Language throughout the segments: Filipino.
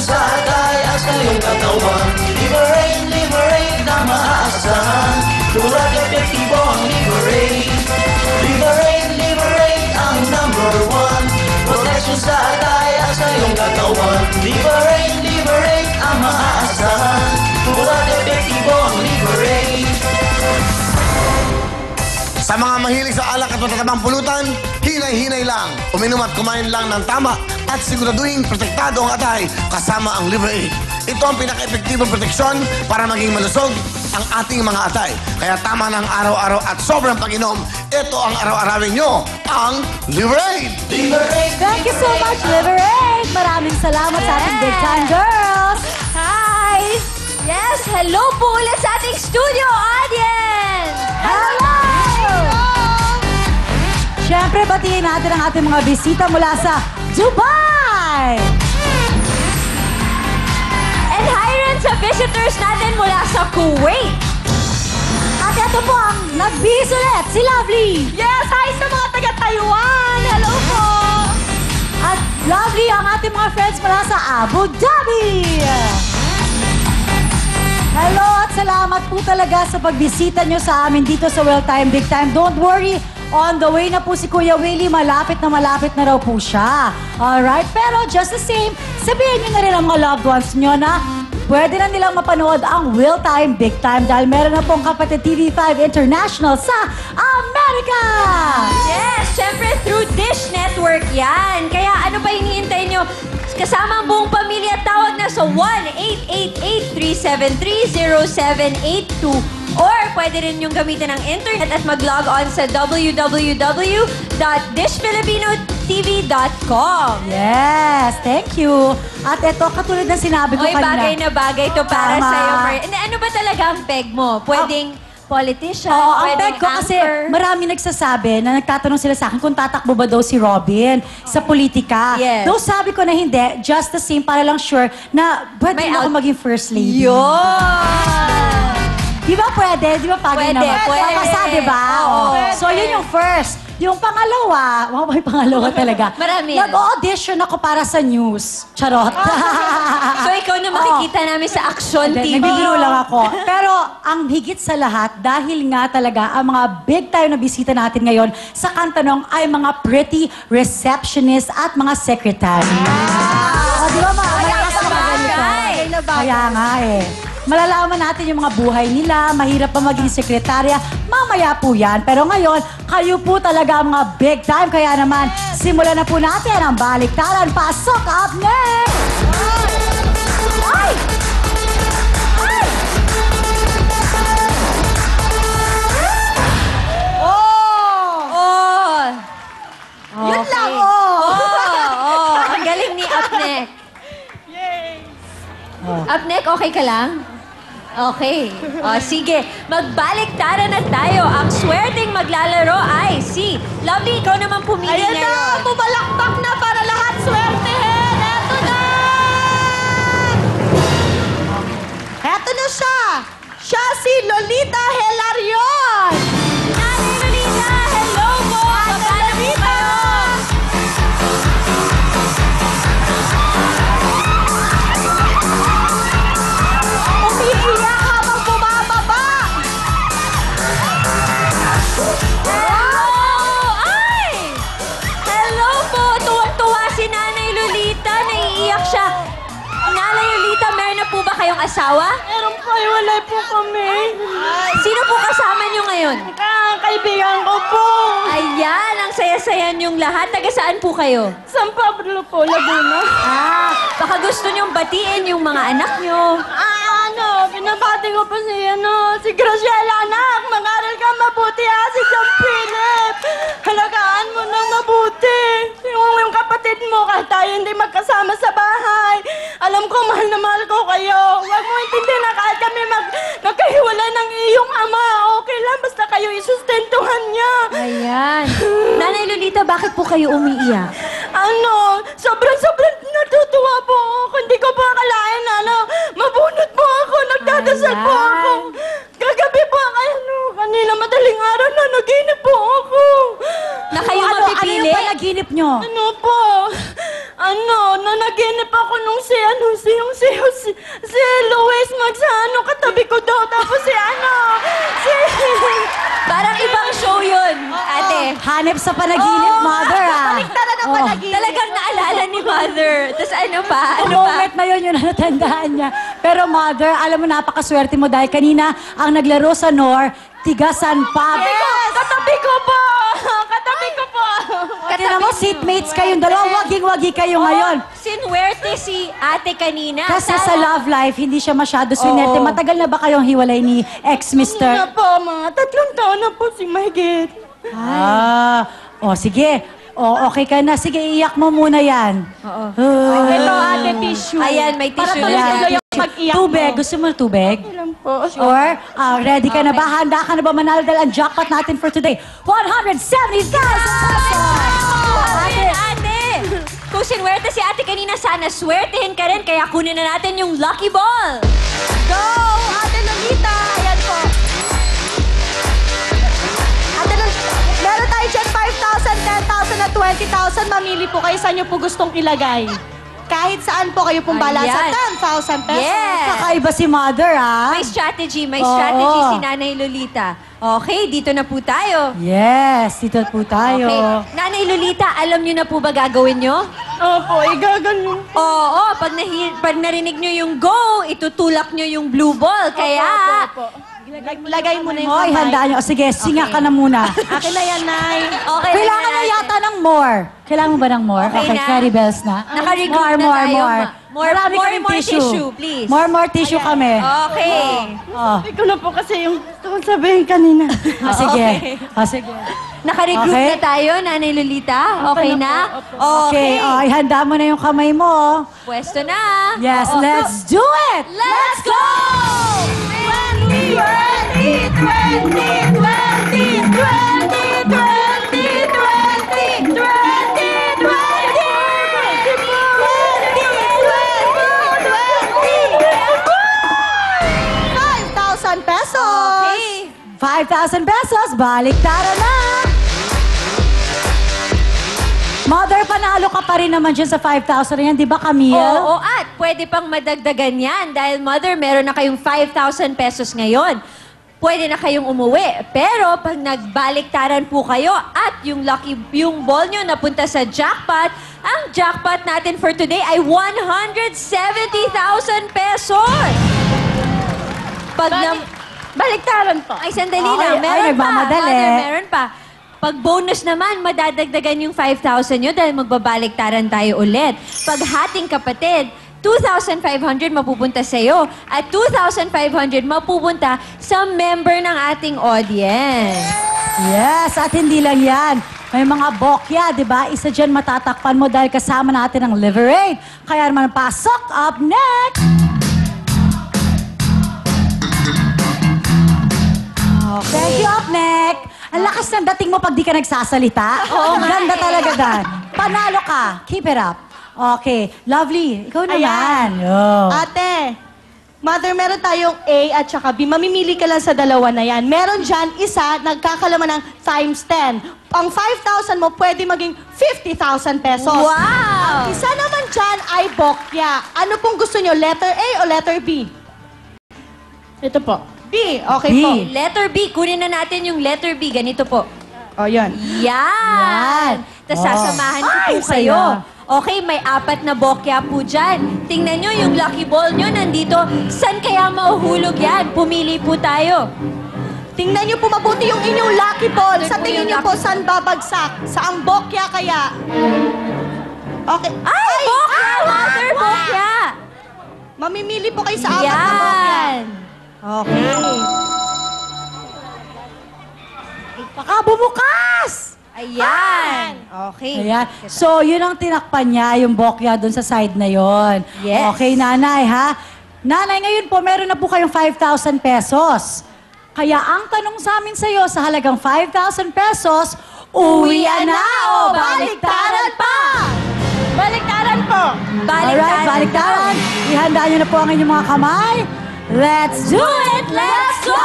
Protection sa kaya sa iyong katawan. Liberate, liberate na maaasahan. Tulad epektibo ang liberate. Liberate, liberate ang number one. Protection sa kaya sa iyong katawan. Liberate, liberate ang maaasahan. Tulad epektibo ang liberate. Sa mga mahilig sa alak at matatabang pulutan, hinay-hinay lang. Uminom at kumain lang ng tama at siguraduhin protektado ang atay kasama ang Liberate. Ito ang pinaka-epektibong proteksyon para maging malusog ang ating mga atay. Kaya tama ng araw-araw at sobrang pag-inom, ito ang araw-arawin nyo, ang Liberate! Liberate! Thank you so much, Liberate! Maraming salamat sa ating Big Time Girls! Hi! Yes, hello po ulit sa ating studio audience! Hello! Siyempre, batiin natin ang ating mga bisita mula sa Dubai! And hi rin sa visitors natin mula sa Kuwait! At ito po ang nagbihis ulit, si Lovely! Yes, hi sa mga taga-Taiwan! Hello po! At Lovely ang ating mga friends mula sa Abu Dhabi! Hello at salamat po talaga sa pagbisita nyo sa amin dito sa Well Time Big Time. Don't worry, on the way na po si Kuya Willie. Malapit na raw po siya. Alright, pero just the same, sabihin nyo na rin ang mga loved ones nyo na pwede na nilang mapanood ang Well Time Big Time dahil meron na pong kapatid TV5 International sa Amerika! Yes, syempre through Dish Network yan. Kaya ano pa hinihintay nyo? Kasama ang buong pamilya, tawag na sa 1-888-373-0782 or pwede rin yung gamitin ng internet at mag-log on sa www.dishfilipinotv.com. Yes, thank you. At ito, katulad ng sinabi ko Oy, kanina. bagay na bagay to para Tama. sa'yo. Ano ba talaga ang peg mo? Pwedeng politician, Oo, ang pwedeng peg ko kasi anchor. marami nagsasabi na nagtatanong sila sa akin kung tatakbo ba daw si Robin sa politika. Yes. Though sabi ko na hindi, just the same, para lang sure na pwede May na ako out- maging first lady. Yun! Di ba pwede? Di ba pagay Pwede, naman? pwede. Papasa, di ba? Oo. So yun yung first. Yung pangalawa, may pangalawa talaga. Marami yan. Nag-audition ako para sa news. Charot. So ikaw na makikita namin sa Action TV. Nagbibiro lang ako. Pero ang higit sa lahat, dahil nga talaga ang mga big time na bisita natin ngayon sa Kantanong ay mga pretty receptionist at mga secretary. Di ba malakas na mga ganito? Kaya nga eh. Malalaman natin yung mga buhay nila, mahirap pa maging sekretarya, mamaya po yan. Pero ngayon, kayo po talaga ang mga big time. Kaya naman, simulan na po natin ang baliktaran. Pasok up next! Ay! Ay! Oh! Yun Okay. lang, oh! Ang galing ni Upneck. Upneck, okay ka lang? Okay. Sige, magbaliktaran na tayo. Ang swerteng maglalaro ay si Lovely. Ikaw naman pumili Ayan ngayon. na! Bumalakpak na para lahat swertehin! Eto na! Eto na siya! Siya si Lolita Hilarion! Nanay Lolita, hello po! Magkano po kayo? Umiiyak habang bumababa! Hello! Ay! Hello po! Tuwang-tuwa si Nanay Lolita. Naiiyak siya. Nanay Lolita, meron na po ba kayong asawa? Meron po, iwalay po kami. Sino po kasama niyo ngayon? Kaibigan ko po. Ayan, ang saya-saya niyong lahat. Taga saan po kayo? San Pablo po, Laguna. Baka gusto niyong batiin yung mga anak niyo. Binabati ko po si Graciela, anak. Mag-aral ka mabuti, ha? Si John Philip. Halagaan mo ng mabuti. Yung kapatid mo, kahit tayo hindi magkasama sa bahay. Alam ko, mahal na mahal ko kayo. Huwag mo intindihin na kahit kami magkahiwalay ng iyong ama. Okay lang, basta kayo isustentuhan niya. Ayan. Nanay Lolita, bakit po kayo umiiyak? Sobrang natutuwa po ako. Hindi ko pa akalain na, mabunot po ako. Nagdadasal po ako. Kagabi po, kanina madaling araw na naginip po ako. Na kayo Ano mapipili? yung panaginip nyo? nanaginip ako nung si Luis katabi ko daw. Tapos Parang ibang show yun, ate. Hanep sa panaginip, Mother, Baliktaran ang panaginip. Talagang naalala ni Mother. Tapos ano pa? Ang moment na yun, yun ang natandaan niya. Pero Mother, alam mo, napakaswerte mo dahil kanina ang naglaro sa NOR, Tigasan pa. Katabi ko po! Katabi ko po! Tingnan mo, seatmates kayong dalawa, waging-wagi kayo ngayon. Sinuwerte si ate kanina. Kasi sa love life, hindi siya masyado swinerte. Matagal na ba kayong hiwalay ni Na ex-mister? po, mga 3 taon na po si Mahigit. Sige. Okay ka na. Sige, iyak mo muna yan. Ito, ate, tissue. Ayan, may Para tissue tuloy-tuloy na. yung mag-iyak Tubig. mo. Gusto mo ng tubig? Alam po. Or, ready ka na ba? Handa ka na ba manalo dahil ang jackpot natin for today? 170,000 pesos! Ate! Kung sinuwerte si ate kanina, sana swertehin ka rin. Kaya kunin na natin yung lucky ball. Go! Ate Lolita! Ayan po. Ate Lolita, meron tayo dyan 5,000, 10,000 at 20,000. Mamili po kayo saan nyo po gustong ilagay. Kahit saan po kayo pong bala sa Ayan. 10,000 pesos. Yes! Kakaiba si Mother, May strategy, may Oo. strategy si Nanay Lolita. Okay, dito na po tayo. Yes, dito po tayo. Okay. Nanay Lolita, alam niyo na po ba gagawin niyo? Opo, igaganyan. Oo, pag narinig niyo yung go, itutulak niyo yung blue ball. Kaya, Opo. Lagay mo na yung Hoy, kamay. handa nyo. O, sige, singa ka na muna. Akin na yan, Nay. okay Kailangan na natin. yata ng more. Kailangan mo ba ng more? Okay na. Carry bells na. Naka-regroup More, na more, tayo. more. More, Marami more, kaming more tissue, please. More tissue kami. Okay. Oh. Hindi ko na po kasi yung gusto kong sabihin kanina. Sige. Okay. Sige. Naka-regroup Okay. na tayo, Nanay Lolita? Okay na? Okay. Ay, handa mo na yung kamay mo. Pwesto na. Yes, Oo. let's do it! Let's go! 20, 20, 20, 20, 20, 20, 20, 20, 5,000 pesos! Okay. 5,000 pesos, baliktaran na! Mother, panalo ka pa rin naman dyan sa 5,000 na yan, di ba, Camille? Oo, at pwede pang madagdagan yan dahil mother, meron na kayong 5,000 pesos ngayon. Pwede na kayong umuwi. Pero pag nagbaliktaran po kayo at yung ball nyo napunta sa jackpot, ang jackpot natin for today ay 170,000 pesos! Pag Baliktaran po. Ay, sandali Ay, lang. ay, Meron pa. nagmamadali. Mother, meron pa. Pag bonus naman, madadagdagan yung 5,000 nyo dahil magbabaliktaran tayo ulit. Pag hating kapatid, 2,500 mapupunta sa'yo at 2,500 mapupunta sa member ng ating audience. Yes, at hindi lang yan. May mga bokya, di ba? Isa dyan matatakpan mo dahil kasama natin ang Liver Aid. Kaya naman pasok, up next! Thank you, up next! Ang lakas ng dating mo pag di ka nagsasalita. Oo Ang nga ganda eh. talaga dan. Panalo ka. Keep it up. Okay. Lovely. Ikaw naman. Ayan. Yo. Ate, Mother, meron tayong A at saka B. Mamimili ka lang sa dalawa na yan. Meron dyan, isa, nagkakalaman ng times 10. Ang 5,000 mo, pwede maging 50,000 pesos. Wow! Isa naman dyan ay bokya. Ano pong gusto nyo, letter A o letter B? Ito po. B. Okay B. po. Letter B. Kunin na natin yung letter B. Ganito po. O, yan. Yan! Tapos Oh. sasamahan ko po Ay, kayo. saya. Okay, may 4 na bokya po dyan. Tingnan nyo yung lucky ball nyo nandito. Saan kaya mauhulog yan? Pumili po tayo. Tingnan nyo po mabuti yung inyong lucky ball. Doon Sa po tingin yung nyo po, saan babagsak? Sa ang bokya kaya? Okay. Ay! Bokya! Mother bokya! Mamimili po kayo sa apat na bokya. Yan! Okay. Baka bumukas! Ayan! Okay. Ayan. So, yun ang tinakpan niya, yung bokya doon sa side na yon. Yes. Okay, nanay, ha? Nanay, ngayon po, meron na po kayong 5,000 pesos. Kaya ang tanong sa amin sa'yo, sa halagang 5,000 pesos, uwian na o baliktaran pa? Baliktaran po. Alright, baliktaran. Ihanda niyo na po ang inyong mga kamay. Let's do it! Let's go!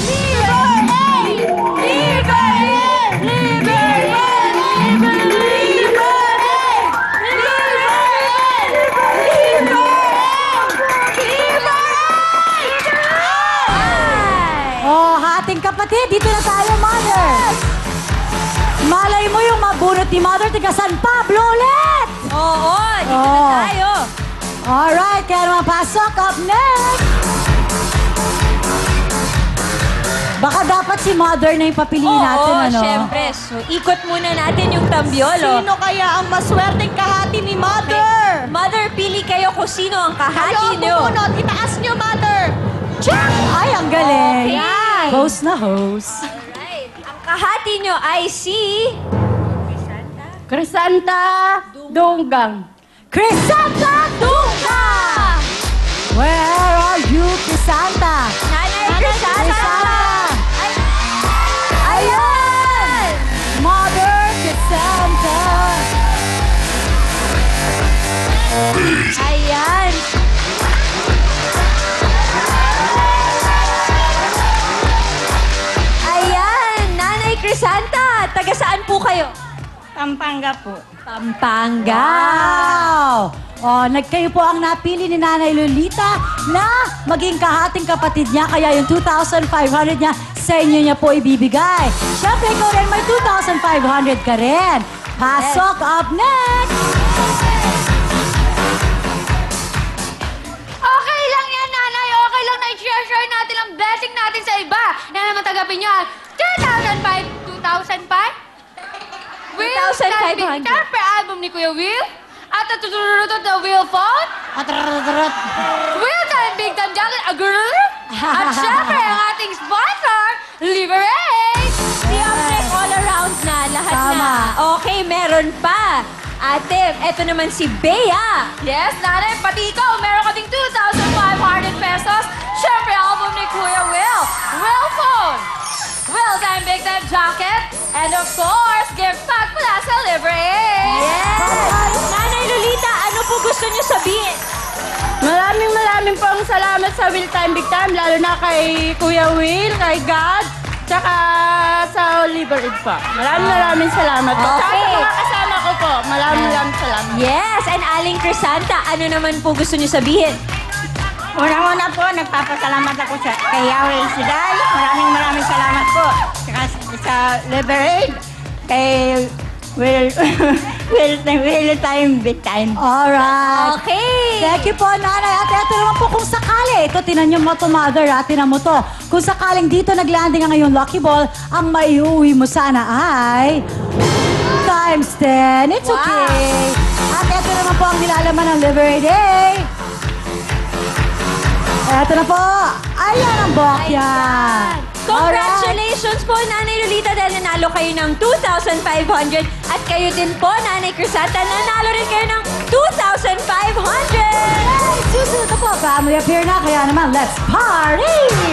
Liver Aid! Liver Aid! Liver Aid! Liver Aid! Liver Aid! kapatid, dito na tayo, Mother. Malay mo yung mabunot ni Mother, tiga San Pablo ulit. Oo, dito na Oo. tayo. Alright, kaya naman pasok. Up next. Baka dapat si Mother na yung papiliin natin, Oo, ano? syempre. So, ikot muna natin yung tambiolo. Sino kaya ang maswerteng kahati ni Mother? Mother, pili kayo kung sino ang kahati Kayo nyo. bumunot. Itaas nyo, Mother. Check! Ay, ang galing. Okay. Host na host. Right. Ang kahati nyo ay si... Crisanta Dunggang. Crisanta Dunga! Where are you, Crisanta? Nanay Crisanta! Ay, Ayan! Mother Crisanta! ayan. Ayan, Nanay Crisanta, taga saan po kayo? Pampanga po. Pampanga. Wow! Oh, nagkayo po ang napili ni Nanay Lolita na maging kahating kapatid niya, kaya yung 2,500 niya sa inyo niya po ibibigay. Siyempre, ikaw rin may 2,500 ka rin. Pasok up next! Okay lang yan, nanay. Okay lang na i-share natin ang blessing natin sa iba. Yan naman tagapin nyo. 2005? 2005? Will 2,500. Time Big Time per album ni Kuya Will. At natuturutot na Will Phone. Will Time Big Time Jacket. At syempre, ang ating sponsor, Liberate. Siyempre, all around na, lahat Tama. na. Okay, meron pa. Ate, eto naman si Bea. Yes, nanay, pati ikaw, meron ka ding 2,500 pesos. Syempre, album ni Kuya Will. Will Phone. Will Time Big Time Jacket. And of course, gift pack mula sa Liberate. Yes! Nanay Lolita, ano po gusto niyo sabihin? Maraming pong salamat sa Will Time Big Time, lalo na kay Kuya Will, kay God, tsaka sa Oliver Ed po. Maraming salamat po. Tsaka Okay. sa mga kasama ko po, maraming salamat. Yes, and Aling Crisanta, ano naman po gusto niyo sabihin? Unang-una po, nagpapasalamat ako kay Yahweh Siday. Maraming salamat po. Tsaka sa Liberate, kay Will Time Big Time. Alright. Okay. Thank you po, Nanay. At ito naman po kung sakali, ito, tinan nyo mo to, Mother, at tinan mo to. Kung sakaling dito naglanding ang ngayong Lucky Ball, ang maiuwi mo sana ay times 10. It's Wow. okay. At ito naman po ang nilalaman ng Liberty Day. Ito na po. Ayan ang bokya. Congratulations po, Nanay Lolita, dahil nanalo kayo ng 2,500. At kayo din po, Nanay Crisanta, nanalo rin kayo ng 2,500. Susunod na po, family appear na. Kaya naman, let's party!